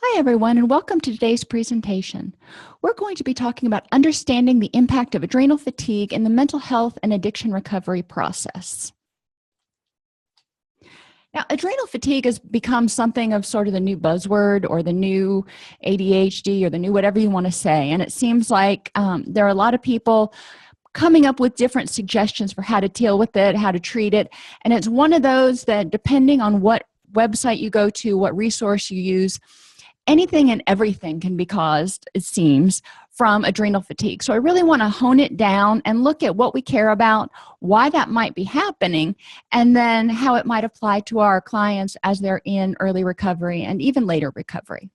Hi, everyone, and welcome to today's presentation. We're going to be talking about understanding the impact of adrenal fatigue in the mental health and addiction recovery process. Now, adrenal fatigue has become something of sort of the new buzzword or the new ADHD or the new whatever you want to say, and it seems like there are a lot of people coming up with different suggestions for how to deal with it, how to treat it, and it's one of those that, depending on what website you go to, what resource you use, anything and everything can be caused, it seems, from adrenal fatigue. So I really want to hone it down and look at what we care about, why that might be happening, and then how it might apply to our clients as they're in early recovery and even later recovery.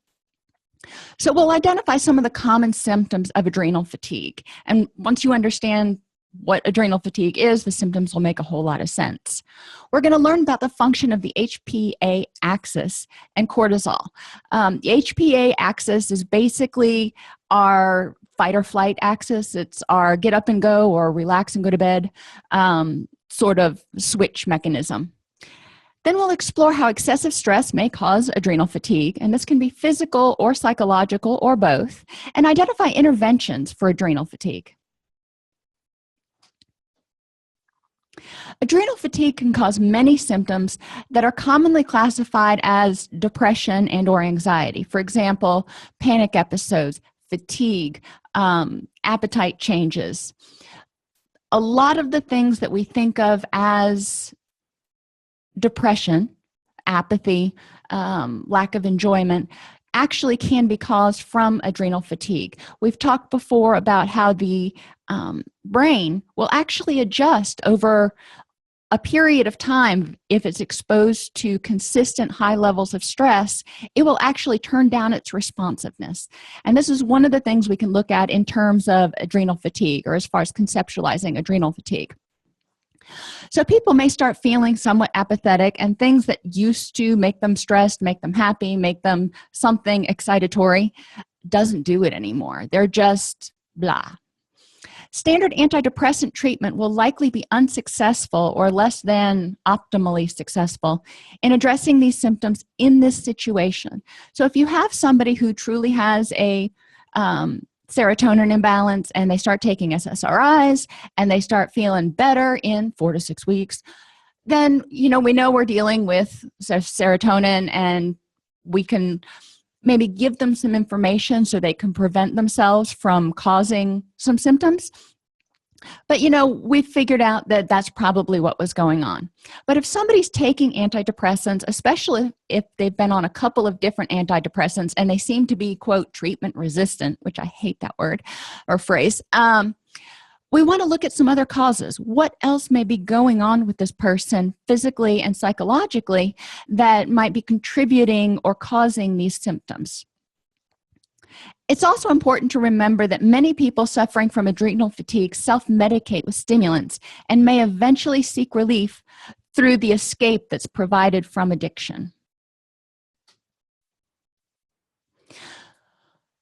So we'll identify some of the common symptoms of adrenal fatigue. And once you understand what adrenal fatigue is, the symptoms will make a whole lot of sense. We're going to learn about the function of the HPA axis and cortisol. The HPA axis is basically our fight or flight axis. It's our get up and go or relax and go to bed sort of switch mechanism. Then we'll explore how excessive stress may cause adrenal fatigue, and this can be physical or psychological or both, and identify interventions for adrenal fatigue. Adrenal fatigue can cause many symptoms that are commonly classified as depression and or anxiety. For example, panic episodes, fatigue, appetite changes. A lot of the things that we think of as depression, apathy, lack of enjoyment, actually can be caused from adrenal fatigue. We've talked before about how the brain will actually adjust over a period of time. If it's exposed to consistent high levels of stress, it will actually turn down its responsiveness. And this is one of the things we can look at in terms of adrenal fatigue, or as far as conceptualizing adrenal fatigue. So people may start feeling somewhat apathetic, and things that used to make them stressed, make them happy, make them something excitatory, doesn't do it anymore. They're just blah. Standard antidepressant treatment will likely be unsuccessful or less than optimally successful in addressing these symptoms in this situation. So if you have somebody who truly has a serotonin imbalance and they start taking SSRIs and they start feeling better in 4 to 6 weeks, then we know we're dealing with serotonin, and we can maybe give them some information so they can prevent themselves from causing some symptoms. But we've figured out that that's probably what was going on. But if somebody's taking antidepressants, especially if they've been on a couple of different antidepressants and they seem to be, quote, treatment resistant, which I hate that word or phrase, we want to look at some other causes. What else may be going on with this person physically and psychologically that might be contributing or causing these symptoms? It's also important to remember that many people suffering from adrenal fatigue self-medicate with stimulants and may eventually seek relief through the escape that's provided from addiction.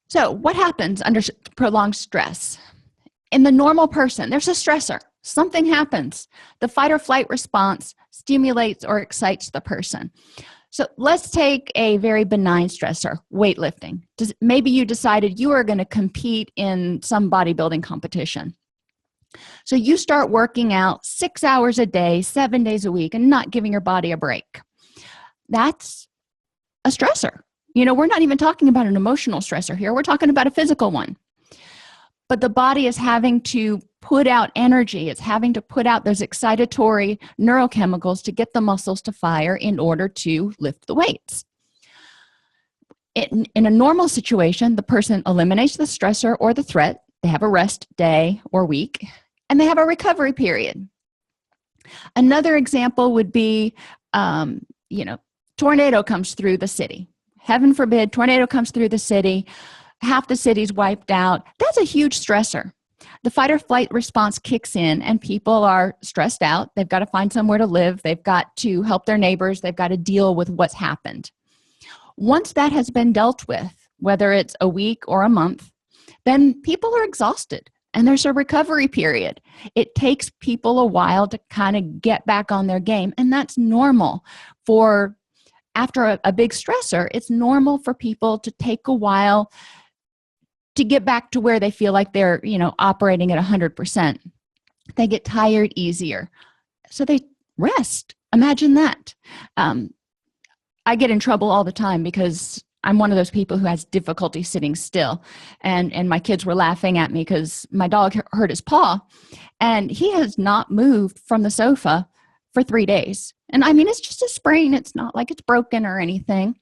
So, what happens under prolonged stress? In the normal person, there's a stressor. Something happens. The fight or flight response stimulates or excites the person. So let's take a very benign stressor, weightlifting. Maybe you decided you are going to compete in some bodybuilding competition. So you start working out 6 hours a day, 7 days a week, and not giving your body a break. That's a stressor. We're not even talking about an emotional stressor here. We're talking about a physical one. But the body is having to put out energy. It's having to put out those excitatory neurochemicals to get the muscles to fire in order to lift the weights. In a normal situation, the person eliminates the stressor or the threat. They have a rest day or week, and they have a recovery period. Another example would be, tornado comes through the city. Heaven forbid, tornado comes through the city. Half the city's wiped out. That's a huge stressor. The fight or flight response kicks in, and people are stressed out. They've got to find somewhere to live. They've got to help their neighbors. They've got to deal with what's happened. Once that has been dealt with, whether it's a week or a month, then people are exhausted, and there's a recovery period. It takes people a while to kind of get back on their game, and that's normal for after a big stressor, it's normal for people to take a while to get back to where they feel like they're, operating at 100%. They get tired easier, so they rest. Imagine that. I get in trouble all the time because I'm one of those people who has difficulty sitting still, and my kids were laughing at me because my dog hurt his paw, and he has not moved from the sofa for 3 days. And I mean, it's just a sprain. It's not like it's broken or anything,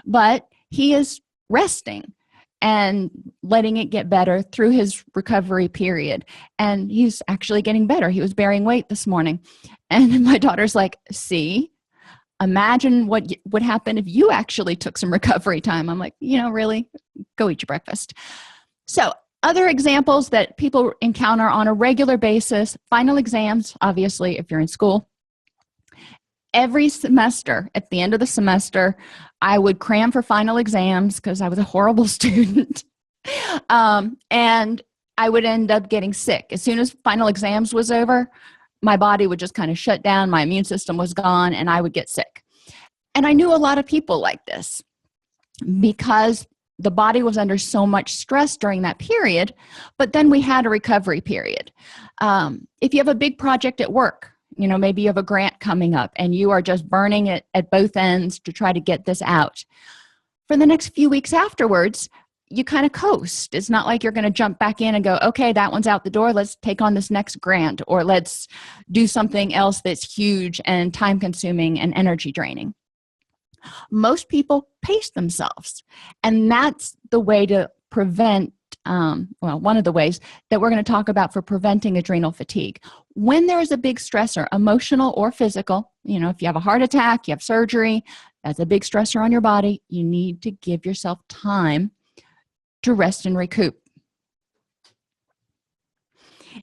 but he is resting and letting it get better through his recovery period. And he's actually getting better. He was bearing weight this morning. And my daughter's like, see, imagine what would happen if you actually took some recovery time. I'm like, really? Go eat your breakfast. So other examples that people encounter on a regular basis: final exams, obviously, if you're in school. Every semester, at the end of the semester, I would cram for final exams because I was a horrible student. And I would end up getting sick. As soon as final exams was over, my body would just kind of shut down. My immune system was gone, and I would get sick. And I knew a lot of people like this because the body was under so much stress during that period. But then we had a recovery period. If you have a big project at work, maybe you have a grant coming up and you are just burning it at both ends to try to get this out. For the next few weeks afterwards, you kind of coast. It's not like you're going to jump back in and go, okay, that one's out the door. Let's take on this next grant, or let's do something else that's huge and time consuming and energy draining. Most people pace themselves. And that's the way to prevent, one of the ways that we're going to talk about for preventing adrenal fatigue. When there's a big stressor, emotional or physical, if you have a heart attack, you have surgery, that's a big stressor on your body, you need to give yourself time to rest and recoup.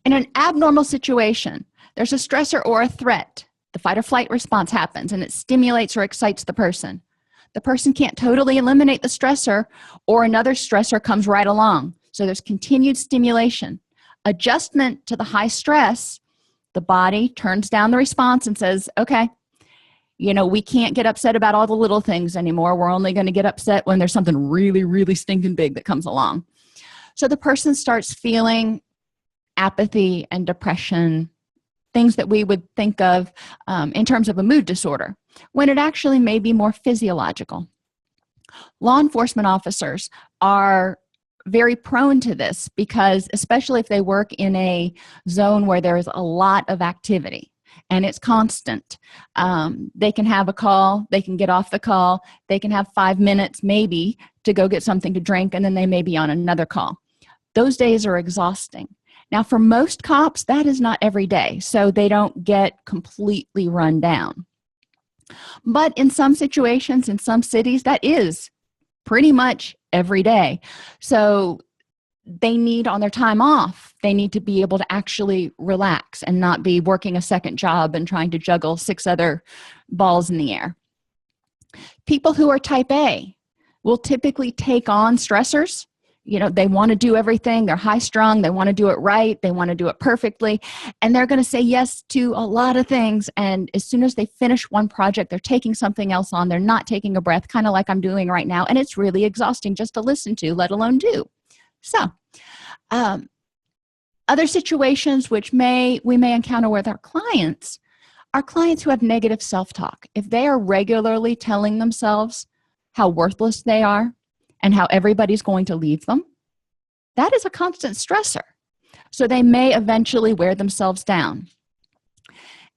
In an abnormal situation, there's a stressor or a threat. The fight or flight response happens, and it stimulates or excites the person. The person can't totally eliminate the stressor, or another stressor comes right along. So there's continued stimulation. Adjustment to the high stress, the body turns down the response and says, okay, we can't get upset about all the little things anymore. We're only going to get upset when there's something really, really stinking big that comes along. So the person starts feeling apathy and depression, things that we would think of in terms of a mood disorder, when it actually may be more physiological. Law enforcement officers are very prone to this because, especially if they work in a zone where there is a lot of activity and it's constant, they can have a call, they can get off the call, they can have 5 minutes maybe to go get something to drink, and then they may be on another call. Those days are exhausting. Now, for most cops, that is not every day, so they don't get completely run down. But in some situations, in some cities, that is pretty much every day. So they need, on their time off, they need to be able to actually relax and not be working a second job and trying to juggle 6 other balls in the air. People who are type A will typically take on stressors. They want to do everything. They're high strung. They want to do it right. They want to do it perfectly. And they're going to say yes to a lot of things. And as soon as they finish one project, they're taking something else on. They're not taking a breath, kind of like I'm doing right now. And it's really exhausting just to listen to, let alone do. So, other situations which we may encounter with our clients are clients who have negative self-talk. If they are regularly telling themselves how worthless they are, and how everybody's going to leave them, that is a constant stressor. So they may eventually wear themselves down.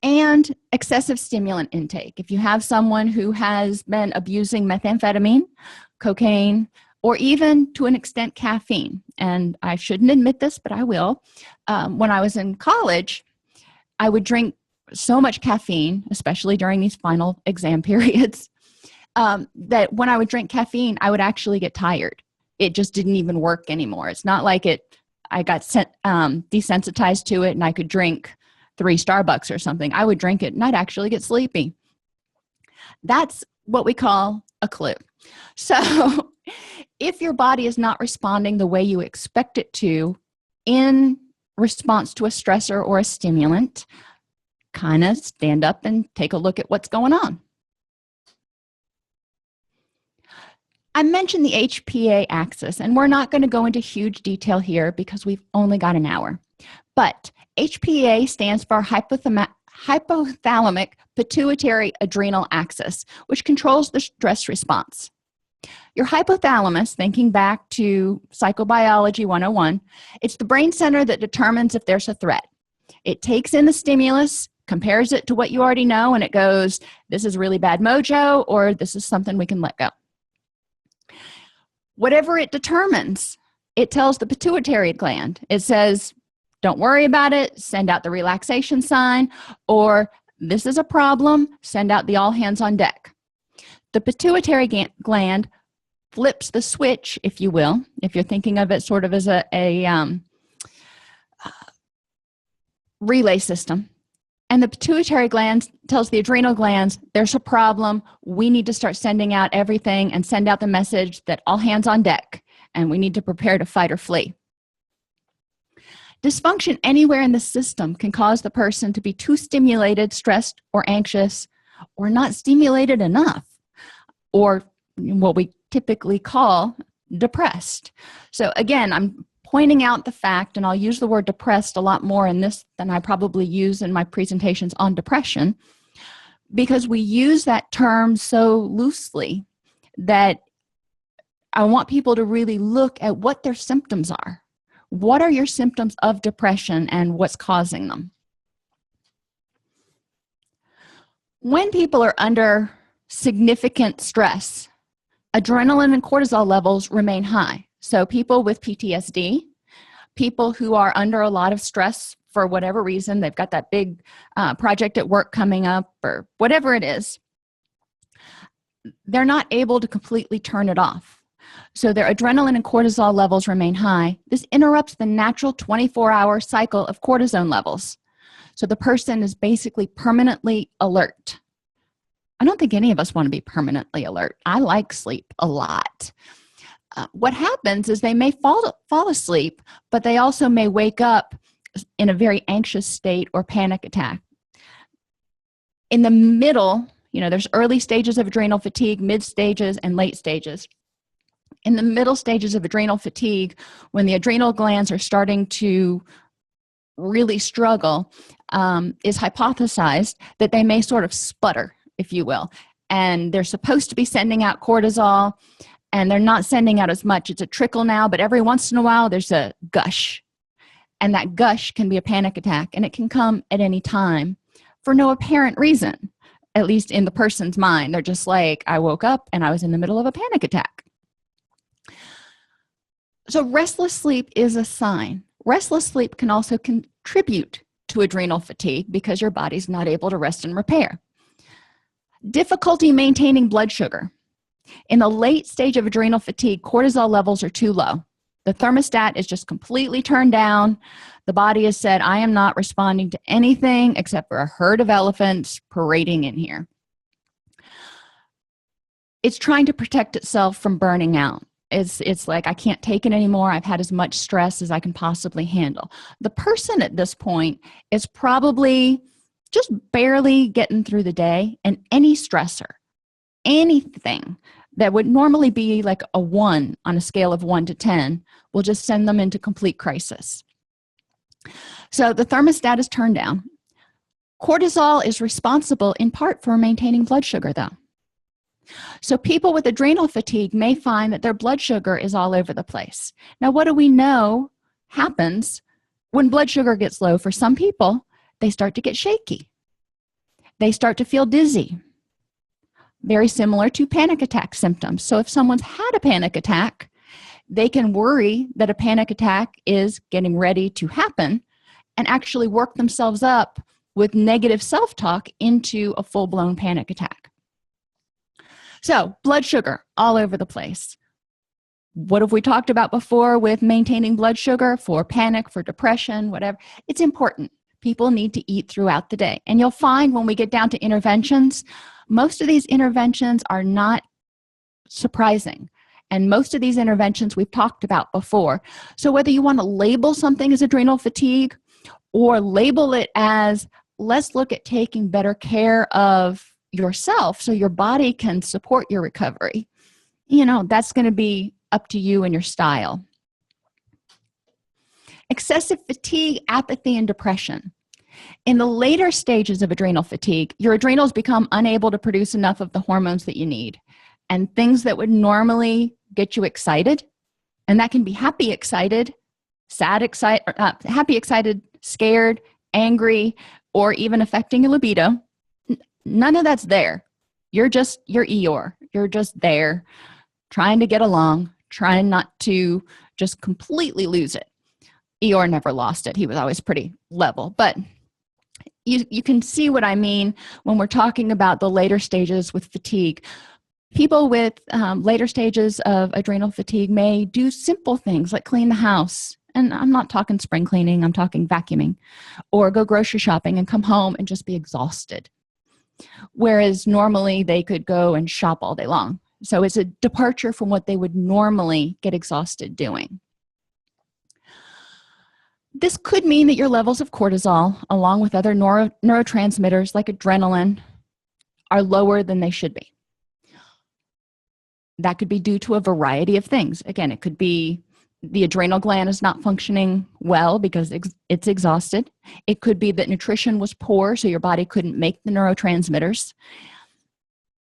And excessive stimulant intake. If you have someone who has been abusing methamphetamine, cocaine, or even to an extent caffeine, and I shouldn't admit this, but I will. When I was in college, I would drink so much caffeine, especially during these final exam periods, that when I would drink caffeine, I would actually get tired. It just didn't even work anymore. It's not like I got desensitized to it and I could drink 3 Starbucks or something. I would drink it and I'd actually get sleepy. That's what we call a clue. So if your body is not responding the way you expect it to in response to a stressor or a stimulant, kind of stand up and take a look at what's going on. I mentioned the HPA axis, and we're not going to go into huge detail here because we've only got an hour. But HPA stands for hypothalamic pituitary adrenal axis, which controls the stress response. Your hypothalamus, thinking back to Psychobiology 101, it's the brain center that determines if there's a threat. It takes in the stimulus, compares it to what you already know, and it goes, this is really bad mojo, or this is something we can let go. Whatever it determines, it tells the pituitary gland. It says, don't worry about it, send out the relaxation sign, or this is a problem, send out the all hands on deck. The pituitary gland flips the switch, if you will, if you're thinking of it sort of as a relay system. And the pituitary gland tells the adrenal glands, there's a problem, we need to start sending out everything and send out the message that all hands on deck, and we need to prepare to fight or flee. Dysfunction anywhere in the system can cause the person to be too stimulated, stressed, or anxious, or not stimulated enough, or what we typically call depressed. So again, I'm pointing out the fact, and I'll use the word depressed a lot more in this than I probably use in my presentations on depression, because we use that term so loosely that I want people to really look at what their symptoms are. What are your symptoms of depression and what's causing them? When people are under significant stress, adrenaline and cortisol levels remain high. So people with PTSD, people who are under a lot of stress for whatever reason, they've got that big project at work coming up or whatever it is, they're not able to completely turn it off. So their adrenaline and cortisol levels remain high. This interrupts the natural 24-hour cycle of cortisone levels. So the person is basically permanently alert. I don't think any of us want to be permanently alert. I like sleep a lot. What happens is they may fall asleep, but they also may wake up in a very anxious state or panic attack. In the middle, there's early stages of adrenal fatigue, mid stages, and late stages. In the middle stages of adrenal fatigue, when the adrenal glands are starting to really struggle, is hypothesized that they may sort of sputter, if you will, and they're supposed to be sending out cortisol, and they're not sending out as much. It's a trickle now, but every once in a while there's a gush, and that gush can be a panic attack, and it can come at any time for no apparent reason, at least in the person's mind. They're just like, I woke up and I was in the middle of a panic attack. So restless sleep is a sign. Restless sleep can also contribute to adrenal fatigue because your body's not able to rest and repair. Difficulty maintaining blood sugar. In the late stage of adrenal fatigue, cortisol levels are too low. The thermostat is just completely turned down. The body has said, I am not responding to anything except for a herd of elephants parading in here. It's trying to protect itself from burning out. It's like, I can't take it anymore. I've had as much stress as I can possibly handle. The person at this point is probably just barely getting through the day, and any stressor, anything that would normally be like a 1 on a scale of 1 to 10 will just send them into complete crisis. So the thermostat is turned down. Cortisol is responsible in part for maintaining blood sugar, though. So people with adrenal fatigue may find that their blood sugar is all over the place. Now, what do we know happens when blood sugar gets low? For some people, they start to get shaky. They start to feel dizzy. Very similar to panic attack symptoms. So if someone's had a panic attack, they can worry that a panic attack is getting ready to happen and actually work themselves up with negative self-talk into a full-blown panic attack. So blood sugar all over the place. What have we talked about before with maintaining blood sugar for panic, for depression, whatever? It's important. People need to eat throughout the day. And you'll find when we get down to interventions, most of these interventions are not surprising. And most of these interventions we've talked about before. So whether you want to label something as adrenal fatigue or label it as, let's look at taking better care of yourself so your body can support your recovery, that's going to be up to you and your style. Excessive fatigue, apathy, and depression. In the later stages of adrenal fatigue, your adrenals become unable to produce enough of the hormones that you need. And things that would normally get you excited, and that can be happy excited, sad excited, happy excited, scared, angry, or even affecting your libido, none of that's there. You're Eeyore. You're just there trying to get along, trying not to just completely lose it. Eeyore never lost it. He was always pretty level. But you can see what I mean when we're talking about the later stages with fatigue. People with later stages of adrenal fatigue may do simple things like clean the house. And I'm not talking spring cleaning, I'm talking vacuuming. Or go grocery shopping and come home and just be exhausted. Whereas normally they could go and shop all day long. So it's a departure from what they would normally get exhausted doing. This could mean that your levels of cortisol, along with other neurotransmitters like adrenaline, are lower than they should be. That could be due to a variety of things. Again, it could be the adrenal gland is not functioning well because it's exhausted. It could be that nutrition was poor, so your body couldn't make the neurotransmitters.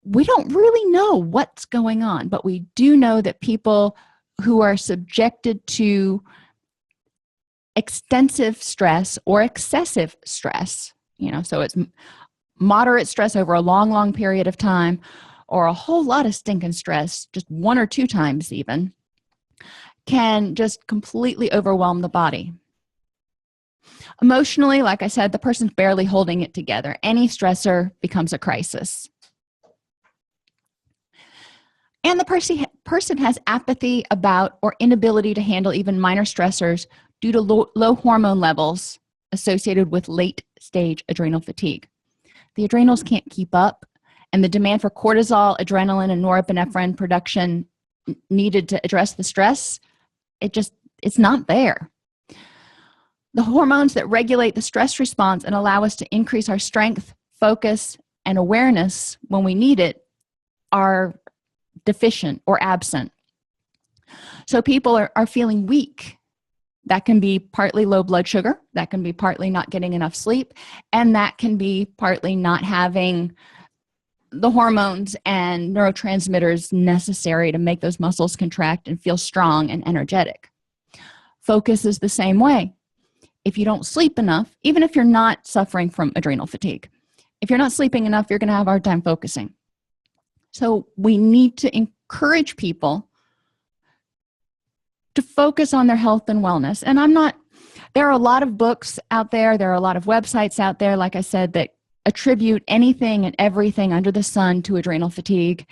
We don't really know what's going on, but we do know that people who are subjected to extensive stress or excessive stress, so it's moderate stress over a long period of time, or a whole lot of stinking stress, just 1 or 2 times even, can just completely overwhelm the body. Emotionally, like I said, the person's barely holding it together. Any stressor becomes a crisis. And the person has apathy about or inability to handle even minor stressors due to low hormone levels associated with late-stage adrenal fatigue. The adrenals can't keep up, and the demand for cortisol, adrenaline, and norepinephrine production needed to address the stress, it's not there. The hormones that regulate the stress response and allow us to increase our strength, focus, and awareness when we need it are deficient or absent. So people are feeling weak. That can be partly low blood sugar, that can be partly not getting enough sleep, and that can be partly not having the hormones and neurotransmitters necessary to make those muscles contract and feel strong and energetic. Focus is the same way. If you don't sleep enough, even if you're not suffering from adrenal fatigue, if you're not sleeping enough, you're going to have a hard time focusing. So we need to encourage people to focus on their health and wellness. And there are a lot of books out there, there are a lot of websites out there, like I said, that attribute anything and everything under the sun to adrenal fatigue,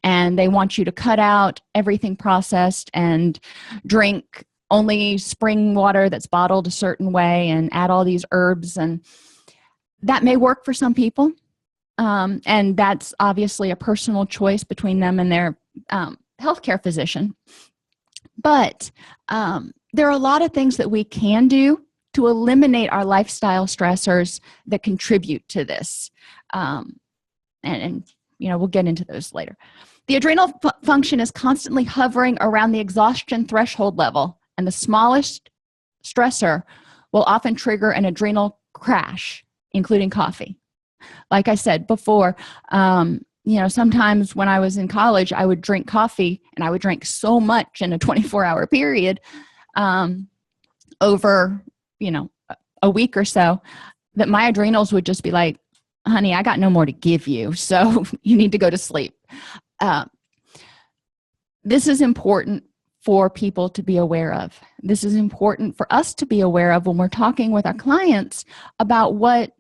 and they want you to cut out everything processed and drink only spring water that's bottled a certain way and add all these herbs, and that may work for some people, and that's obviously a personal choice between them and their healthcare physician. But there are a lot of things that we can do to eliminate our lifestyle stressors that contribute to this. And we'll get into those later. The adrenal function is constantly hovering around the exhaustion threshold level, and the smallest stressor will often trigger an adrenal crash, including coffee. Like I said before, sometimes when I was in college, I would drink coffee, and I would drink so much in a 24-hour period over a week or so, that my adrenals would just be like, honey, I got no more to give you, so you need to go to sleep. This is important for people to be aware of. This is important for us to be aware of when we're talking with our clients about what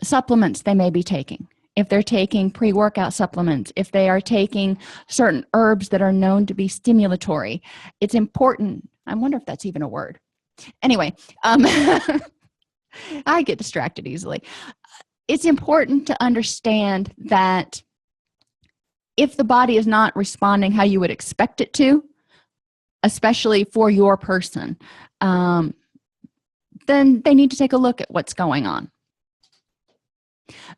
supplements they may be taking. If they're taking pre-workout supplements, if they are taking certain herbs that are known to be stimulatory, it's important. I wonder if that's even a word. Anyway, I get distracted easily. It's important to understand that if the body is not responding how you would expect it to, especially for your person, then they need to take a look at what's going on.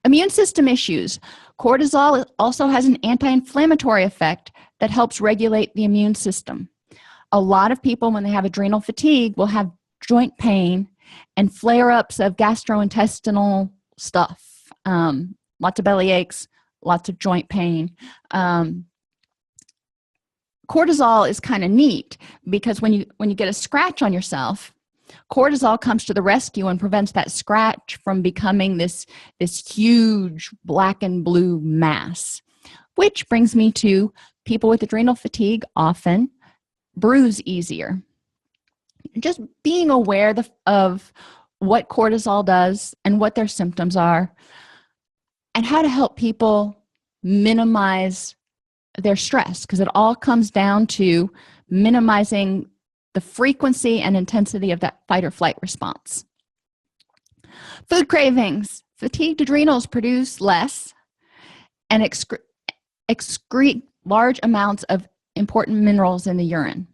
Immune system issues. Cortisol also has an anti-inflammatory effect that helps regulate the immune system. A lot of people, when they have adrenal fatigue, will have joint pain and flare-ups of gastrointestinal stuff. Lots of belly aches, lots of joint pain. Cortisol is kind of neat because when you get a scratch on yourself, cortisol comes to the rescue and prevents that scratch from becoming this huge black and blue mass. Which brings me to people with adrenal fatigue often bruise easier. Just being aware of what cortisol does and what their symptoms are and how to help people minimize their stress, because it all comes down to minimizing the frequency and intensity of that fight or flight response. Food cravings. Fatigued adrenals produce less and excrete large amounts of important minerals in the urine.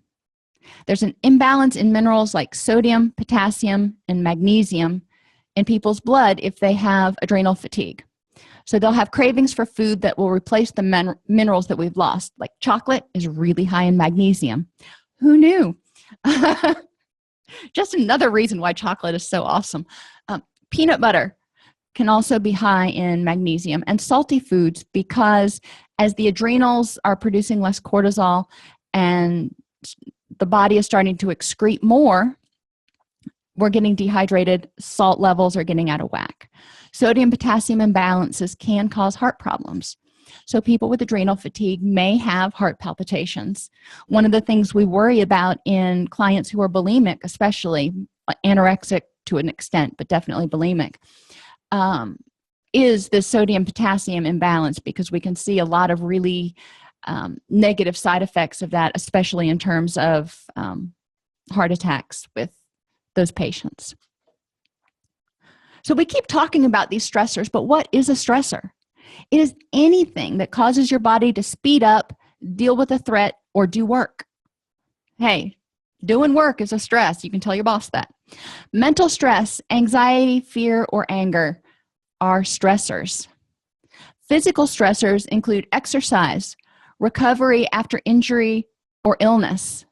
There's an imbalance in minerals like sodium, potassium, and magnesium in people's blood if they have adrenal fatigue. So they'll have cravings for food that will replace the minerals that we've lost. Like chocolate is really high in magnesium. Who knew? Just another reason why chocolate is so awesome. Peanut butter can also be high in magnesium, and salty foods, because as the adrenals are producing less cortisol and the body is starting to excrete more, we're getting dehydrated, salt levels are getting out of whack. Sodium potassium imbalances can cause heart problems. So people with adrenal fatigue may have heart palpitations. One of the things we worry about in clients who are bulimic, especially anorexic to an extent, but definitely bulimic, is the sodium potassium imbalance, because we can see a lot of really negative side effects of that, especially in terms of heart attacks with those patients. So we keep talking about these stressors, but what is a stressor? It is anything that causes your body to speed up, deal with a threat, or do work. Hey, doing work is a stress. You can tell your boss that. Mental stress, anxiety, fear, or anger are stressors. Physical stressors include exercise, recovery after injury or illness.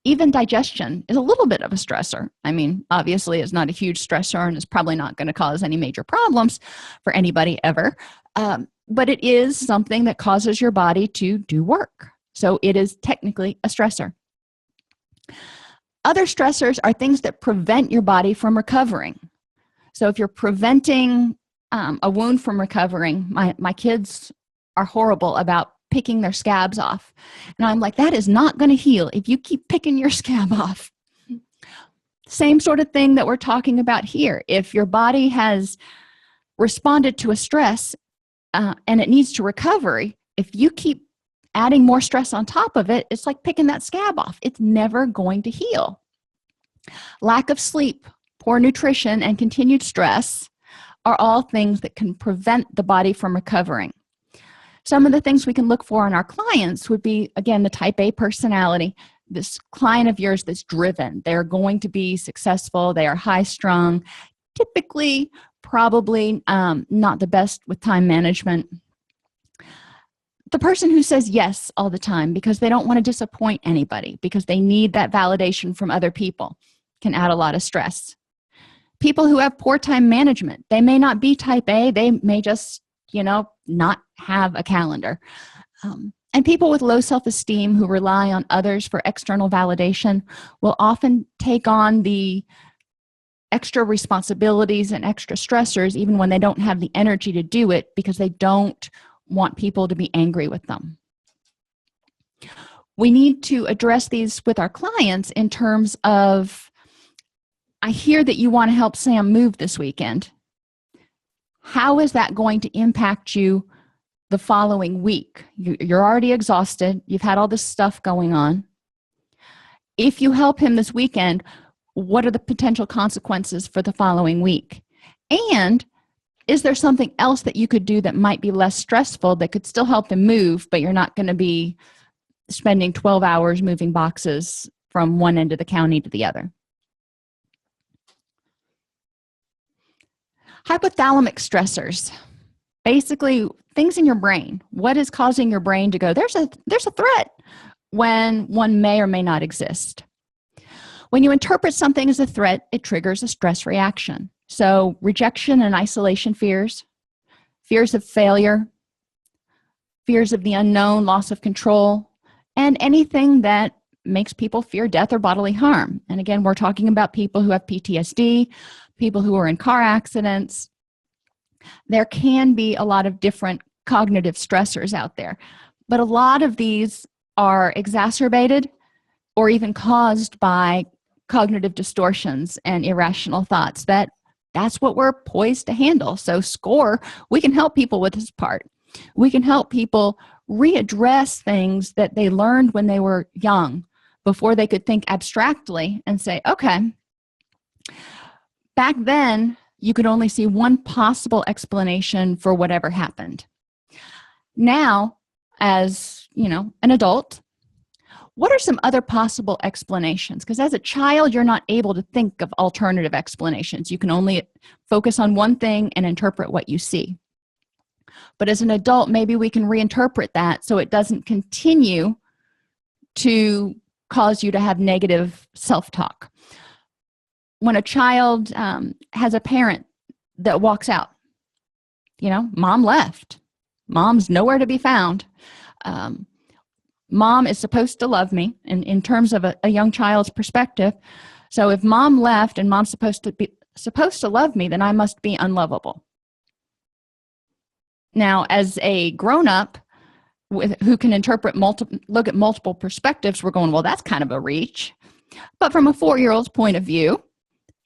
Even digestion is a little bit of a stressor. I mean, obviously, it's not a huge stressor and it's probably not going to cause any major problems for anybody ever. But it is something that causes your body to do work. So it is technically a stressor. Other stressors are things that prevent your body from recovering. So if you're preventing a wound from recovering, my kids are horrible about picking their scabs off. And I'm like, that is not going to heal if you keep picking your scab off. Same sort of thing that we're talking about here. If your body has responded to a stress and it needs to recovery, if you keep adding more stress on top of it, it's like picking that scab off. It's never going to heal. Lack of sleep, poor nutrition, and continued stress are all things that can prevent the body from recovering. Some of the things we can look for in our clients would be, again, the type A personality. This client of yours that's driven. They're going to be successful. They are high-strung. Typically, probably not the best with time management. The person who says yes all the time because they don't want to disappoint anybody, because they need that validation from other people, can add a lot of stress. People who have poor time management. They may not be type A. They may just not have a calendar. And people with low self-esteem who rely on others for external validation will often take on the extra responsibilities and extra stressors even when they don't have the energy to do it, because they don't want people to be angry with them. We need to address these with our clients in terms of, I hear that you want to help Sam move this weekend. How is that going to impact you the following week? You're already exhausted. You've had all this stuff going on. If you help him this weekend, what are the potential consequences for the following week? And is there something else that you could do that might be less stressful that could still help him move, but you're not going to be spending 12 hours moving boxes from one end of the county to the other? Hypothalamic stressors, basically things in your brain. What is causing your brain to go, there's a threat, when one may or may not exist? When you interpret something as a threat, it triggers a stress reaction. So rejection and isolation fears, fears of failure, fears of the unknown, loss of control, and anything that makes people fear death or bodily harm. And again, we're talking about people who have PTSD, people who are in car accidents. There can be a lot of different cognitive stressors out there, but a lot of these are exacerbated or even caused by cognitive distortions and irrational thoughts. That's what we're poised to handle. So SCORE, we can help people with this part. We can help people readdress things that they learned when they were young, before they could think abstractly and say, okay, back then you could only see one possible explanation for whatever happened. Now, as an adult, what are some other possible explanations? Because as a child, you're not able to think of alternative explanations. You can only focus on one thing and interpret what you see. But as an adult, maybe we can reinterpret that so it doesn't continue to cause you to have negative self-talk. When a child has a parent that walks out, mom left, mom's nowhere to be found, mom is supposed to love me in terms of a young child's perspective. So if mom left and mom's supposed to love me, then I must be unlovable. Now, as a grown-up who can look at multiple perspectives, we're going, well, that's kind of a reach. But from a 4-year-old's point of view,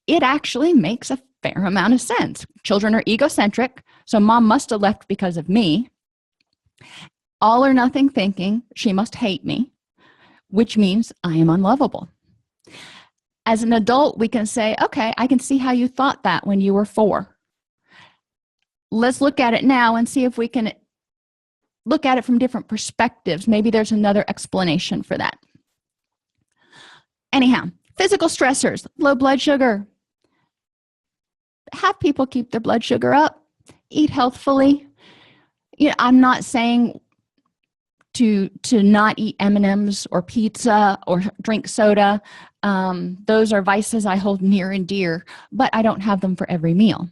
it actually makes a fair amount of sense. Children are egocentric, so mom must have left because of me. All or nothing thinking, she must hate me, which means I am unlovable. As an adult, we can say, okay, I can see how you thought that when you were 4. Let's look at it now and see if we can look at it from different perspectives. Maybe there's another explanation for that. Anyhow, physical stressors, low blood sugar. Have people keep their blood sugar up, eat healthfully. I'm not saying to not eat M&Ms or pizza or drink soda. Those are vices I hold near and dear, but I don't have them for every meal.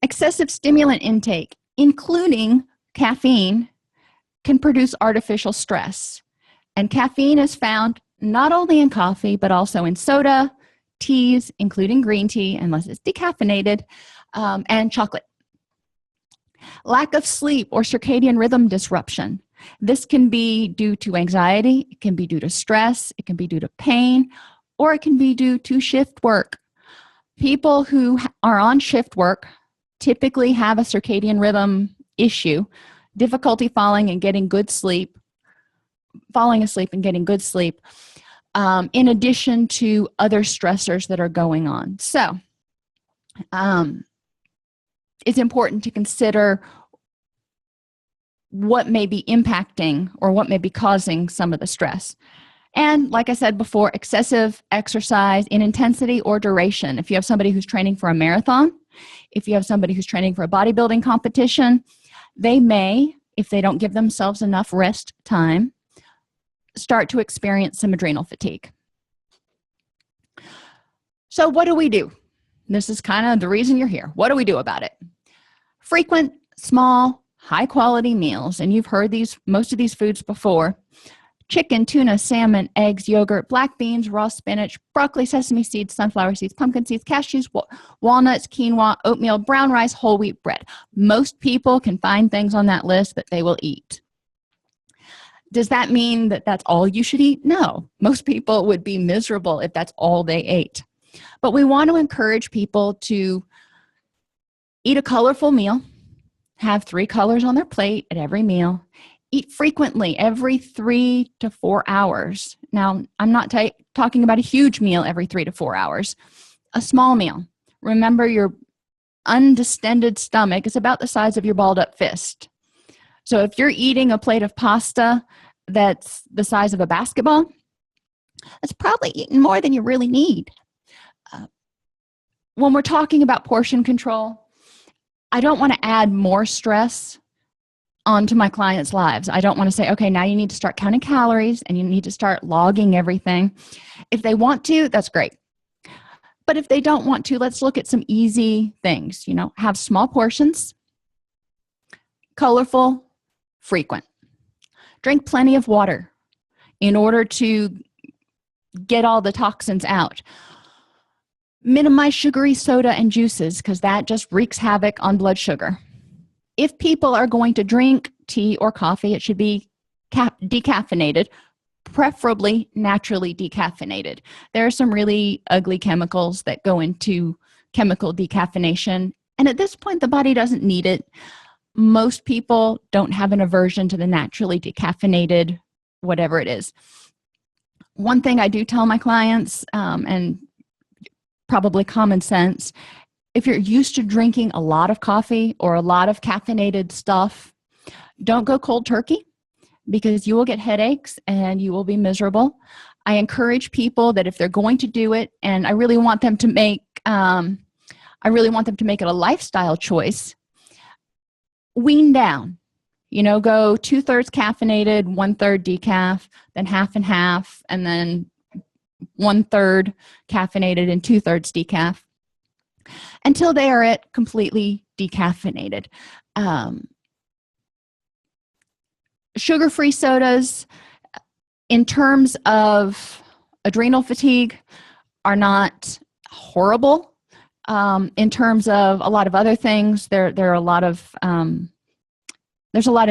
Excessive stimulant intake, including caffeine, can produce artificial stress. And caffeine is found not only in coffee, but also in soda, teas, including green tea, unless it's decaffeinated, and chocolate. Lack of sleep or circadian rhythm disruption. This can be due to anxiety, it can be due to stress, it can be due to pain, or it can be due to shift work. People who are on shift work typically have a circadian rhythm issue, difficulty falling asleep and getting good sleep, in addition to other stressors that are going on. So it's important to consider what may be impacting or what may be causing some of the stress. And like I said before, excessive exercise in intensity or duration. If you have somebody who's training for a marathon, if you have somebody who's training for a bodybuilding competition, they may, if they don't give themselves enough rest time, start to experience some adrenal fatigue. So what do we do? This is kind of the reason you're here. What do we do about it? Frequent, small, high-quality meals, and you've heard most of these foods before. Chicken, tuna, salmon, eggs, yogurt, black beans, raw spinach, broccoli, sesame seeds, sunflower seeds, pumpkin seeds, cashews, walnuts, quinoa, oatmeal, brown rice, whole wheat bread. Most people can find things on that list that they will eat. Does that mean that that's all you should eat? No. Most people would be miserable if that's all they ate. But we want to encourage people to eat a colorful meal, have 3 colors on their plate at every meal, eat frequently every 3 to 4 hours. Now, I'm not talking about a huge meal every 3 to 4 hours. A small meal. Remember, your undistended stomach is about the size of your balled up fist. So if you're eating a plate of pasta that's the size of a basketball, that's probably eating more than you really need. when we're talking about portion control, I don't want to add more stress onto my clients' lives. I don't want to say, okay, now you need to start counting calories and you need to start logging everything. If they want to, that's great. But if they don't want to, let's look at some easy things. Have small portions, colorful, frequent. Drink plenty of water in order to get all the toxins out. Minimize sugary soda and juices because that just wreaks havoc on blood sugar. If people are going to drink tea or coffee, it should be decaffeinated, preferably naturally decaffeinated. There are some really ugly chemicals that go into chemical decaffeination, and at this point, the body doesn't need it. Most people don't have an aversion to the naturally decaffeinated, whatever it is. One thing I do tell my clients, and probably common sense, if you're used to drinking a lot of coffee or a lot of caffeinated stuff, don't go cold turkey because you will get headaches and you will be miserable. I encourage people that if they're going to do it, and I really want them to make it a lifestyle choice, wean down. Go 2/3 caffeinated, 1/3 decaf, then half and half, and then 1/3 caffeinated and 2/3 decaf until they are at completely decaffeinated. Sugar-free sodas, in terms of adrenal fatigue, are not horrible. In terms of a lot of other things, there's a lot of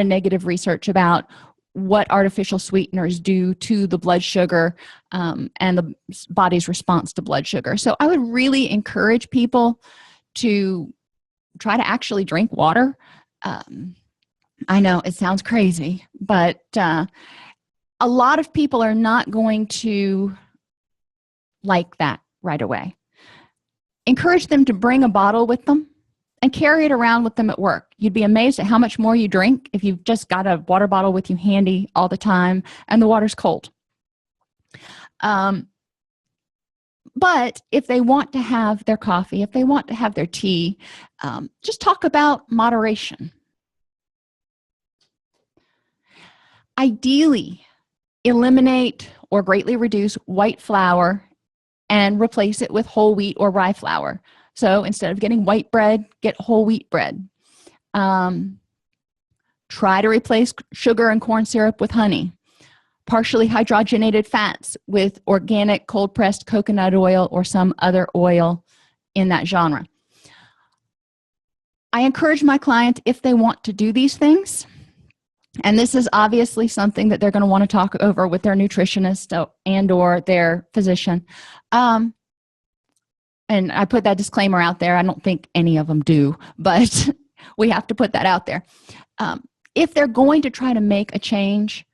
negative research about what artificial sweeteners do to the blood sugar and the body's response to blood sugar. So I would really encourage people to try to actually drink water. I know it sounds crazy, but a lot of people are not going to like that right away. Encourage them to bring a bottle with them and carry it around with them at work. You'd be amazed at how much more you drink if you've just got a water bottle with you handy all the time and the water's cold. But if they want to have their coffee, if they want to have their tea, just talk about moderation. Ideally, eliminate or greatly reduce white flour and replace it with whole wheat or rye flour. So instead of getting white bread, get whole wheat bread. Try to replace sugar and corn syrup with honey. Partially hydrogenated fats with organic cold-pressed coconut oil or some other oil in that genre. I encourage my clients, if they want to do these things, and this is obviously something that they're going to want to talk over with their nutritionist and or their physician. And I put that disclaimer out there. I don't think any of them do, but we have to put that out there. If they're going to try to make a change,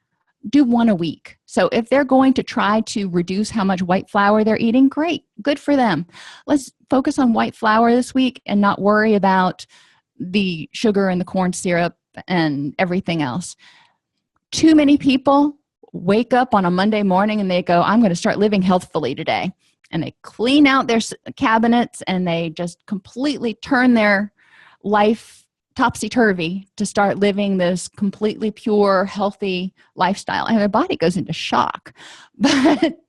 do one a week. So if they're going to try to reduce how much white flour they're eating, great, good for them. Let's focus on white flour this week and not worry about the sugar and the corn syrup and everything else. Too many people wake up on a Monday morning and they go, I'm going to start living healthfully today. And they clean out their cabinets and they just completely turn their life topsy-turvy to start living this completely pure, healthy lifestyle. And their body goes into shock. But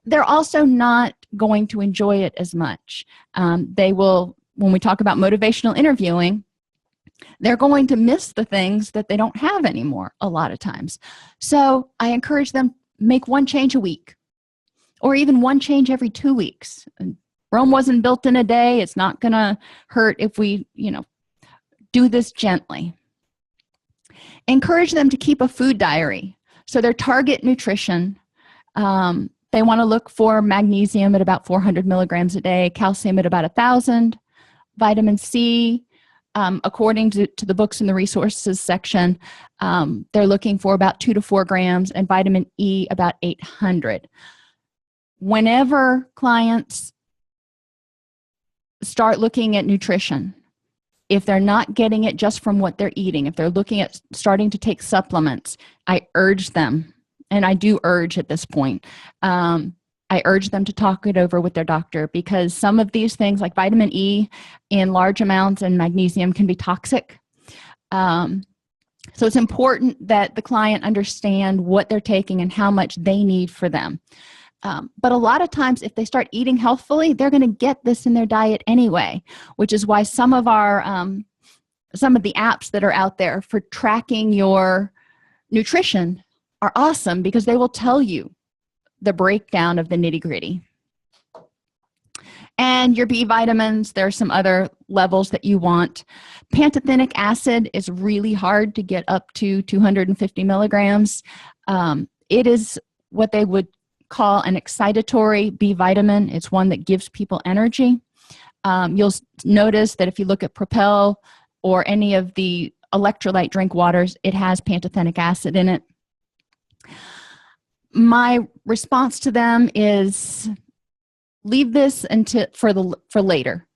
they're also not going to enjoy it as much. They will, when we talk about motivational interviewing, they're going to miss the things that they don't have anymore a lot of times. So I encourage them, make one change a week or even one change every 2 weeks. Rome wasn't built in a day. It's not going to hurt if we, do this gently. Encourage them to keep a food diary. So their target nutrition, they want to look for magnesium at about 400 milligrams a day, calcium at about 1,000, vitamin C, according to the books in the resources section, they're looking for about 2 to 4 grams, and vitamin E about 800. Whenever clients start looking at nutrition, if they're not getting it just from what they're eating, if they're looking at starting to take supplements, I urge them, and I do urge at this point, I urge them to talk it over with their doctor, because some of these things like vitamin E in large amounts and magnesium can be toxic. So it's important that the client understand what they're taking and how much they need for them. But a lot of times if they start eating healthfully, they're going to get this in their diet anyway, which is why some of the apps that are out there for tracking your nutrition are awesome, because they will tell you the breakdown of the nitty-gritty. And your B vitamins, there are some other levels that you want. Pantothenic acid is really hard to get up to 250 milligrams. It is what they would call an excitatory B vitamin. It's one that gives people energy. You'll notice that if you look at Propel or any of the electrolyte drink waters, it has pantothenic acid in it. My response to them is leave this for later.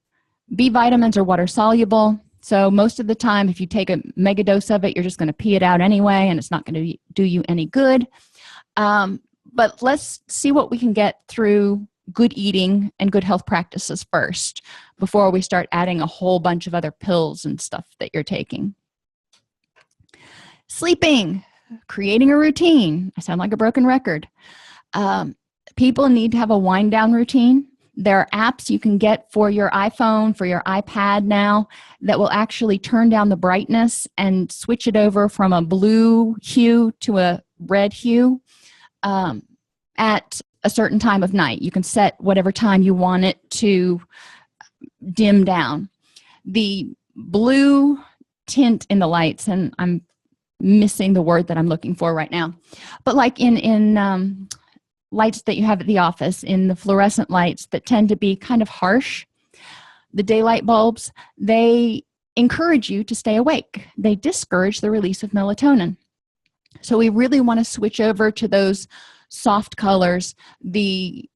B vitamins are water soluble, so most of the time if you take a mega dose of it, you're just going to pee it out anyway, and it's not going to do you any good. But let's see what we can get through good eating and good health practices first, before we start adding a whole bunch of other pills and stuff that you're taking. Sleeping, creating a routine. I sound like a broken record. People need to have a wind down routine. There are apps you can get for your iPhone, for your iPad now, that will actually turn down the brightness and switch it over from a blue hue to a red hue at a certain time of night. You can set whatever time you want it to dim down. The blue tint in the lights, and I'm missing the word that I'm looking for right now, but like in lights that you have at the office, in the fluorescent lights that tend to be kind of harsh, the daylight bulbs, they encourage you to stay awake. They discourage the release of melatonin. So we really want to switch over to those soft colors, the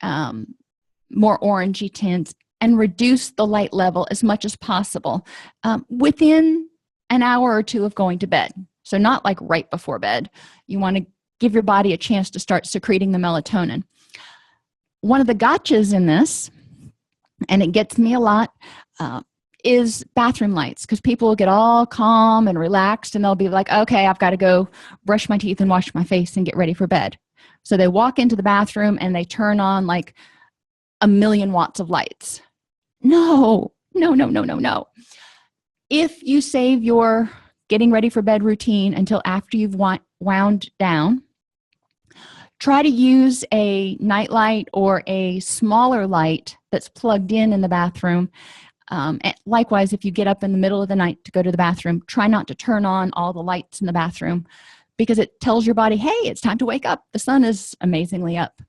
more orangey tints, and reduce the light level as much as possible within an hour or two of going to bed. So not like right before bed. You want to give your body a chance to start secreting the melatonin. One of the gotchas in this, and it gets me a lot, is bathroom lights, because people will get all calm and relaxed and they'll be like, okay, I've got to go brush my teeth and wash my face and get ready for bed. So they walk into the bathroom and they turn on like 1,000,000 watts of lights. No. If you save your getting ready for bed routine until after you've wound down, try to use a nightlight or a smaller light that's plugged in the bathroom. And likewise, if you get up in the middle of the night to go to the bathroom, try not to turn on all the lights in the bathroom, because it tells your body, hey, it's time to wake up. The sun is amazingly up.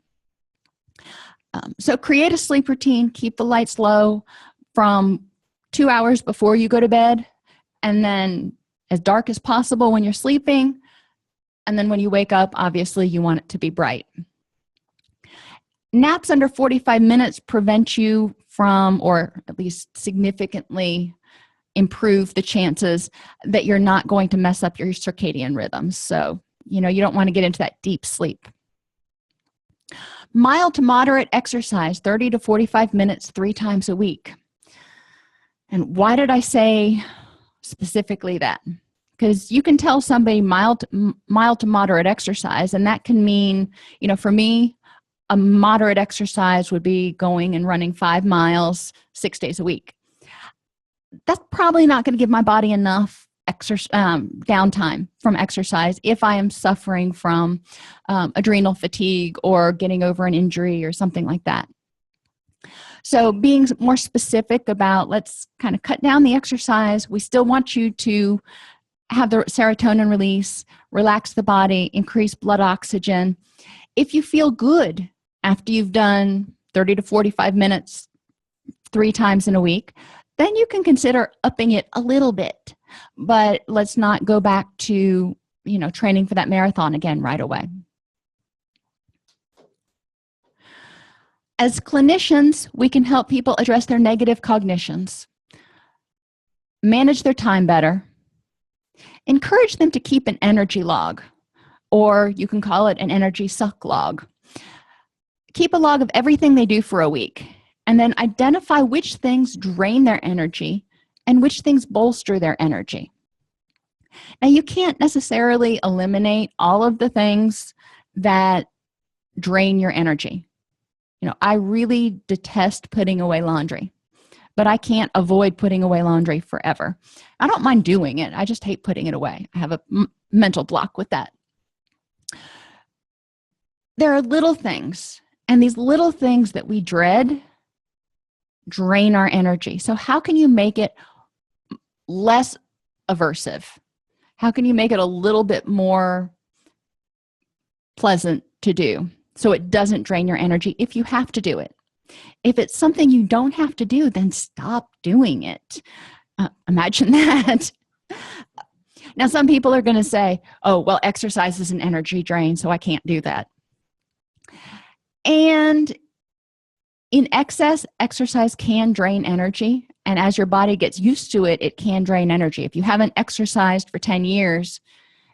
So create a sleep routine. Keep the lights low from 2 hours before you go to bed, and then as dark as possible when you're sleeping. And then when you wake up, obviously you want it to be bright. Naps under 45 minutes prevent you from, or at least significantly improve the chances that you're not going to mess up your circadian rhythms. So, you don't want to get into that deep sleep. Mild to moderate exercise, 30 to 45 minutes, 3 times a week. And why did I say specifically that? Because you can tell somebody mild to moderate exercise, and that can mean, for me, a moderate exercise would be going and running 5 miles 6 days a week. That's probably not going to give my body enough downtime from exercise if I am suffering from adrenal fatigue or getting over an injury or something like that. So being more specific about, let's kind of cut down the exercise. We still want you to have the serotonin release, relax the body, increase blood oxygen. If you feel good after you've done 30 to 45 minutes 3 times in a week, then you can consider upping it a little bit. But let's not go back to, training for that marathon again right away. As clinicians, we can help people address their negative cognitions, manage their time better, encourage them to keep an energy log, or you can call it an energy suck log. keep a log of everything they do for a week, and then identify which things drain their energy and which things bolster their energy. Now, you can't necessarily eliminate all of the things that drain your energy. I really detest putting away laundry, but I can't avoid putting away laundry forever. I don't mind doing it. I just hate putting it away. I have a mental block with that. There are little things, and these little things that we dread drain our energy. So how can you make it less aversive? How can you make it a little bit more pleasant to do so it doesn't drain your energy if you have to do it? If it's something you don't have to do, then stop doing it. Imagine that. Now, some people are going to say, oh, well, exercise is an energy drain, so I can't do that. And in excess, exercise can drain energy. And as your body gets used to it, it can drain energy. If you haven't exercised for 10 years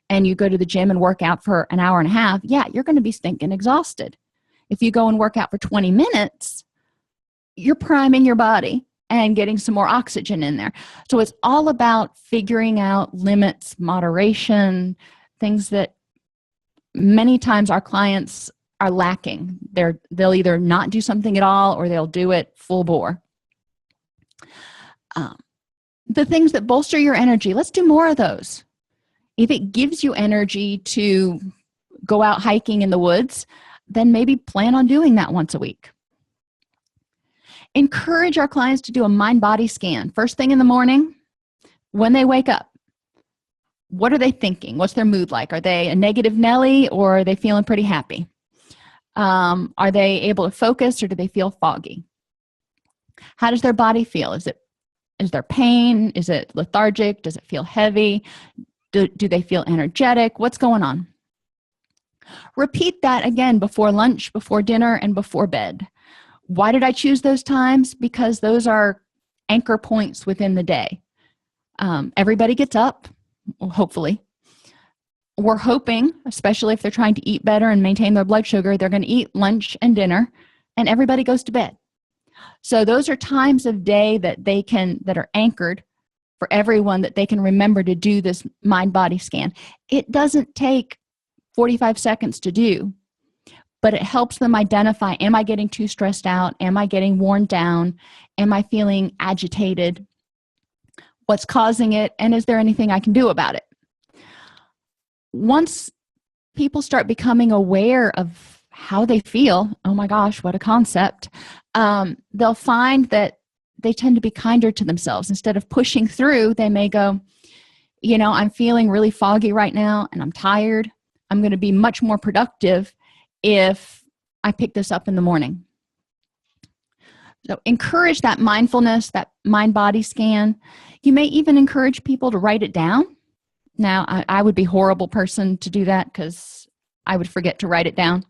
and you go to the gym and work out for an hour and a half, yeah, you're going to be stinking exhausted. If you go and work out for 20 minutes, you're priming your body and getting some more oxygen in there. So it's all about figuring out limits, moderation, things that many times our clients are lacking. They'll either not do something at all or they'll do it full bore. The things that bolster your energy, let's do more of those. If it gives you energy to go out hiking in the woods, then maybe plan on doing that once a week. Encourage our clients to do a mind-body scan first thing in the morning when they wake up. What are they thinking? What's their mood like? Are they a negative Nelly or are they feeling pretty happy? Are they able to focus or do they feel foggy? How does their body feel? Is there pain? Is it lethargic? Does it feel heavy? Do they feel energetic? What's going on? Repeat that again before lunch, before dinner, and before bed. Why did I choose those times? Because those are anchor points within the day. Everybody gets up, hopefully. We're hoping, especially if they're trying to eat better and maintain their blood sugar, they're going to eat lunch and dinner, and everybody goes to bed. So those are times of day that are anchored for everyone, that they can remember to do this mind-body scan. It doesn't take 45 seconds to do, but it helps them identify, am I getting too stressed out? Am I getting worn down? Am I feeling agitated? What's causing it? And is there anything I can do about it? Once people start becoming aware of how they feel, oh my gosh, what a concept, they'll find that they tend to be kinder to themselves. Instead of pushing through, they may go, I'm feeling really foggy right now and I'm tired. I'm going to be much more productive if I pick this up in the morning. So encourage that mindfulness, that mind-body scan. You may even encourage people to write it down. Now, I would be a horrible person to do that because I would forget to write it down.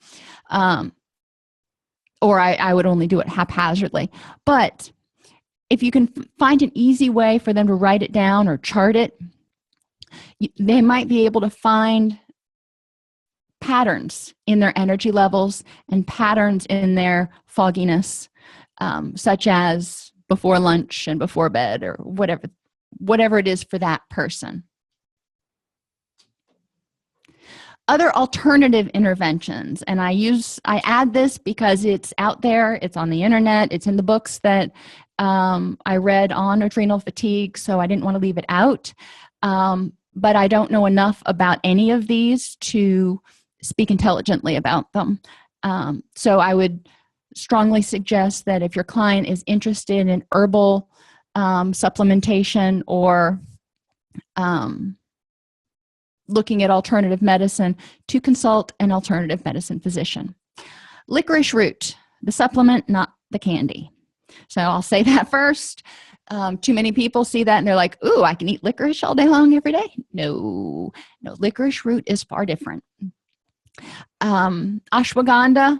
Or I would only do it haphazardly. But if you can find an easy way for them to write it down or chart it, they might be able to find patterns in their energy levels and patterns in their fogginess, such as before lunch and before bed or whatever it is for that person. Other alternative interventions, and I add this because it's out there, it's on the internet, it's in the books that I read on adrenal fatigue, so I didn't want to leave it out. But I don't know enough about any of these to speak intelligently about them. So I would strongly suggest that if your client is interested in herbal supplementation or looking at alternative medicine, to consult an alternative medicine physician. Licorice root, the supplement, not the candy. So I'll say that first. Too many people see that and they're like, ooh, I can eat licorice all day long every day. No, licorice root is far different. Ashwagandha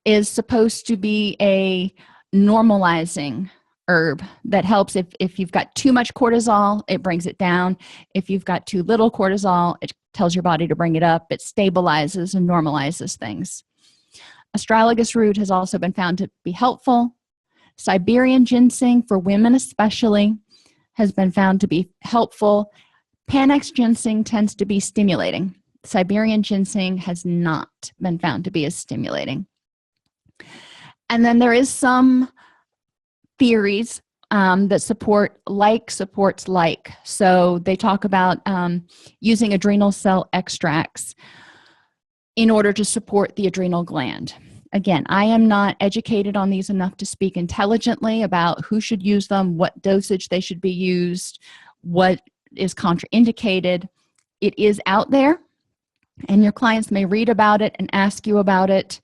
is supposed to be a normalizing herb that helps. If you've got too much cortisol, it brings it down. If you've got too little cortisol, it tells your body to bring it up. It stabilizes and normalizes things. Astragalus root has also been found to be helpful. Siberian ginseng, for women especially, has been found to be helpful. Panax ginseng tends to be stimulating. Siberian ginseng has not been found to be as stimulating. And then there is some theories that support like supports like. So they talk about using adrenal cell extracts in order to support the adrenal gland. Again, I am not educated on these enough to speak intelligently about who should use them, what dosage they should be used, what is contraindicated. It is out there, and your clients may read about it and ask you about it.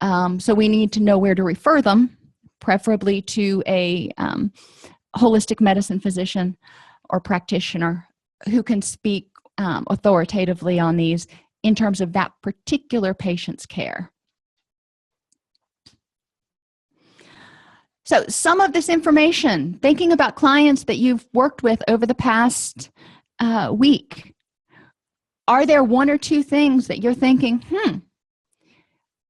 So we need to know where to refer them, preferably to a holistic medicine physician or practitioner who can speak authoritatively on these in terms of that particular patient's care. So some of this information, thinking about clients that you've worked with over the past week, are there one or two things that you're thinking,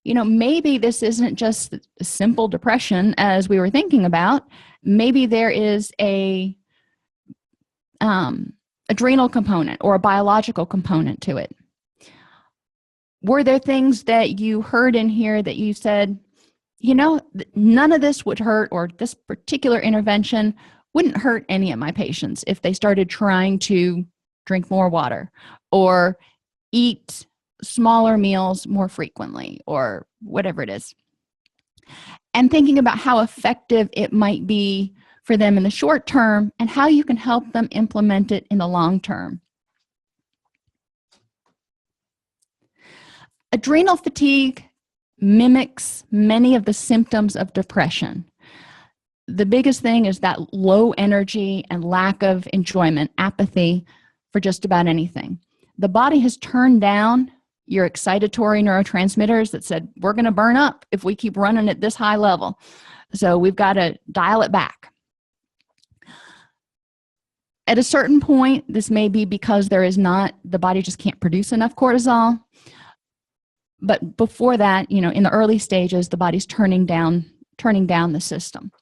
you know, maybe this isn't just simple depression as we were thinking about. Maybe there is a adrenal component or a biological component to it. Were there things that you heard in here that you said, you know, none of this would hurt, or this particular intervention wouldn't hurt any of my patients if they started trying to drink more water or eat smaller meals more frequently, or whatever it is, and thinking about how effective it might be for them in the short term and how you can help them implement it in the long term. Adrenal fatigue mimics many of the symptoms of depression. The biggest thing is that low energy and lack of enjoyment, apathy for just about anything. The body has turned down your excitatory neurotransmitters that said, we're going to burn up if we keep running at this high level. So we've got to dial it back. At a certain point, this may be because the body just can't produce enough cortisol. But before that, you know, in the early stages, the body's turning down the system.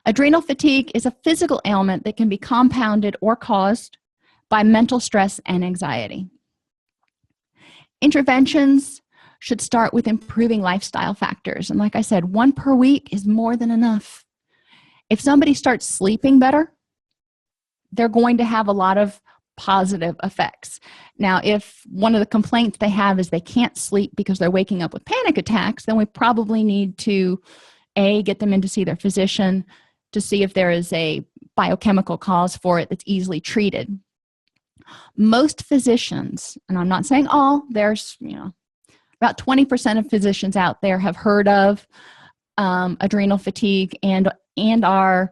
Adrenal fatigue is a physical ailment that can be compounded or caused by mental stress and anxiety. Interventions should start with improving lifestyle factors. And like I said, 1 per week is more than enough. If somebody starts sleeping better, they're going to have a lot of positive effects. Now, if one of the complaints they have is they can't sleep because they're waking up with panic attacks, then we probably need to, get them in to see their physician to see if there is a biochemical cause for it that's easily treated. Most physicians, and I'm not saying all, there's, you know, about 20% of physicians out there have heard of adrenal fatigue and are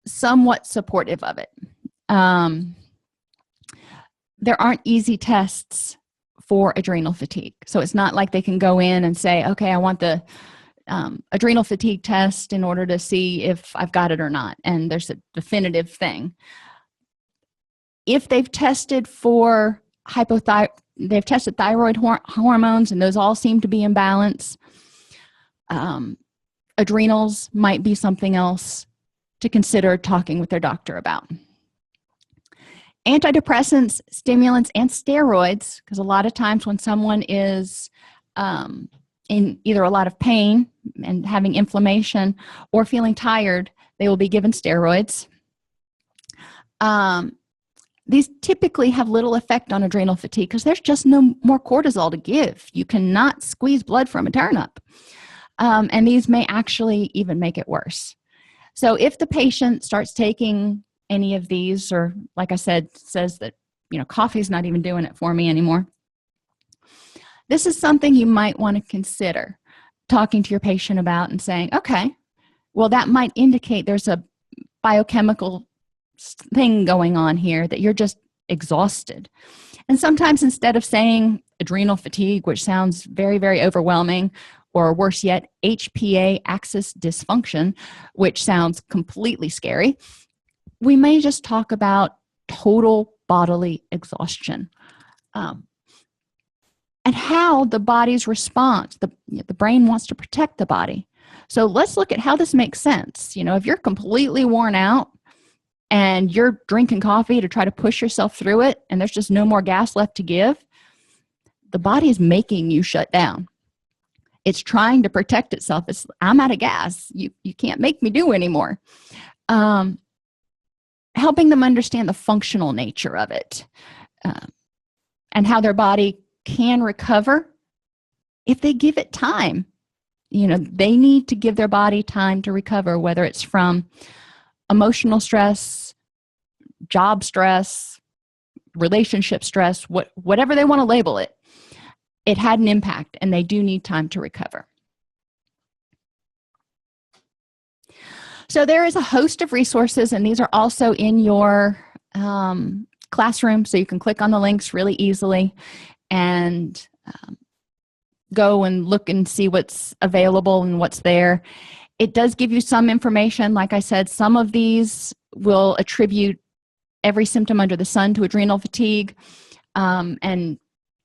somewhat supportive of it. There aren't easy tests for adrenal fatigue. So it's not like they can go in and say, okay, I want the adrenal fatigue test in order to see if I've got it or not. And there's a definitive thing. If they've tested for they've tested thyroid hormones and those all seem to be in balance, adrenals might be something else to consider talking with their doctor about. Antidepressants, stimulants, and steroids, because a lot of times when someone is in either a lot of pain and having inflammation or feeling tired, they will be given steroids. These typically have little effect on adrenal fatigue because there's just no more cortisol to give. You cannot squeeze blood from a turnip. And these may actually even make it worse. So if the patient starts taking any of these, or like I said, says that, you know, coffee's not even doing it for me anymore, this is something you might want to consider talking to your patient about and saying, okay, well, that might indicate there's a biochemical thing going on here, that you're just exhausted. And sometimes instead of saying adrenal fatigue, which sounds very, very overwhelming, or worse yet, HPA Axis dysfunction, which sounds completely scary, we may just talk about total bodily exhaustion. and how the body's response, the brain wants to protect the body. So let's look at how this makes sense. If you're completely worn out and you're drinking coffee to try to push yourself through it and there's just no more gas left to give, the body is making you shut down. It's trying to protect itself. I'm out of gas. You can't make me do anymore. Helping them understand the functional nature of it, and how their body can recover if they give it time. They need to give their body time to recover, whether it's from emotional stress, job stress, relationship stress, whatever they want to label it. It had an impact, and they do need time to recover. So there is a host of resources, and these are also in your classroom, so you can click on the links really easily and go and look and see what's available and what's there. It does give you some information. Like I said, some of these will attribute every symptom under the sun to adrenal fatigue, and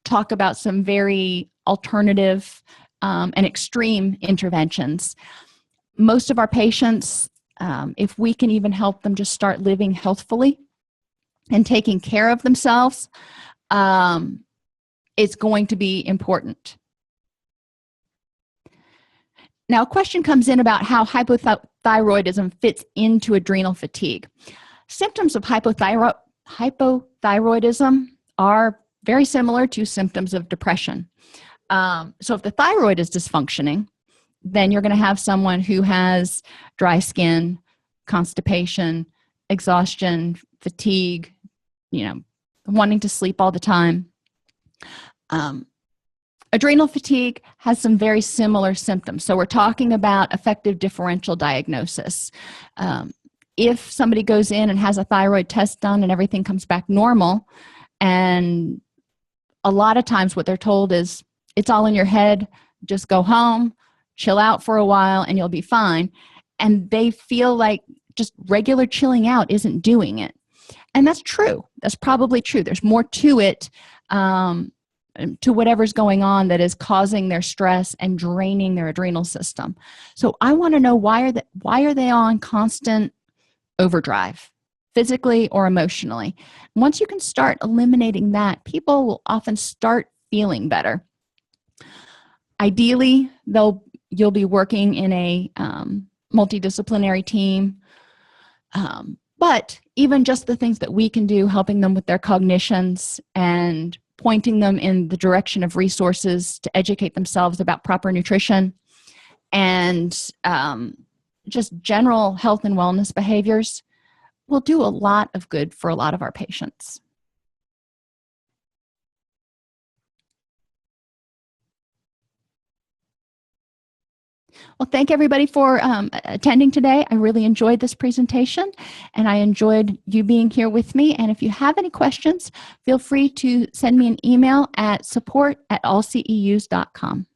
talk about some very alternative and extreme interventions. Most of our patients, if we can even help them just start living healthfully and taking care of themselves, it's going to be important. Now, a question comes in about how hypothyroidism fits into adrenal fatigue. Symptoms of hypothyroidism are very similar to symptoms of depression. So if the thyroid is dysfunctioning, then you're going to have someone who has dry skin, constipation, exhaustion, fatigue, wanting to sleep all the time. Adrenal fatigue has some very similar symptoms. So we're talking about effective differential diagnosis. If somebody goes in and has a thyroid test done and everything comes back normal, and a lot of times what they're told is, it's all in your head, just go home, chill out for a while, and you'll be fine. And they feel like just regular chilling out isn't doing it. And that's true. That's probably true. There's more to it, to whatever's going on that is causing their stress and draining their adrenal system. So I want to know, why are they on constant overdrive, physically or emotionally? Once you can start eliminating that, people will often start feeling better. Ideally, you'll be working in a multidisciplinary team, but even just the things that we can do, helping them with their cognitions and pointing them in the direction of resources to educate themselves about proper nutrition and just general health and wellness behaviors, will do a lot of good for a lot of our patients. Well, thank everybody for attending today. I really enjoyed this presentation, and I enjoyed you being here with me. And if you have any questions, feel free to send me an email at support@allceus.com.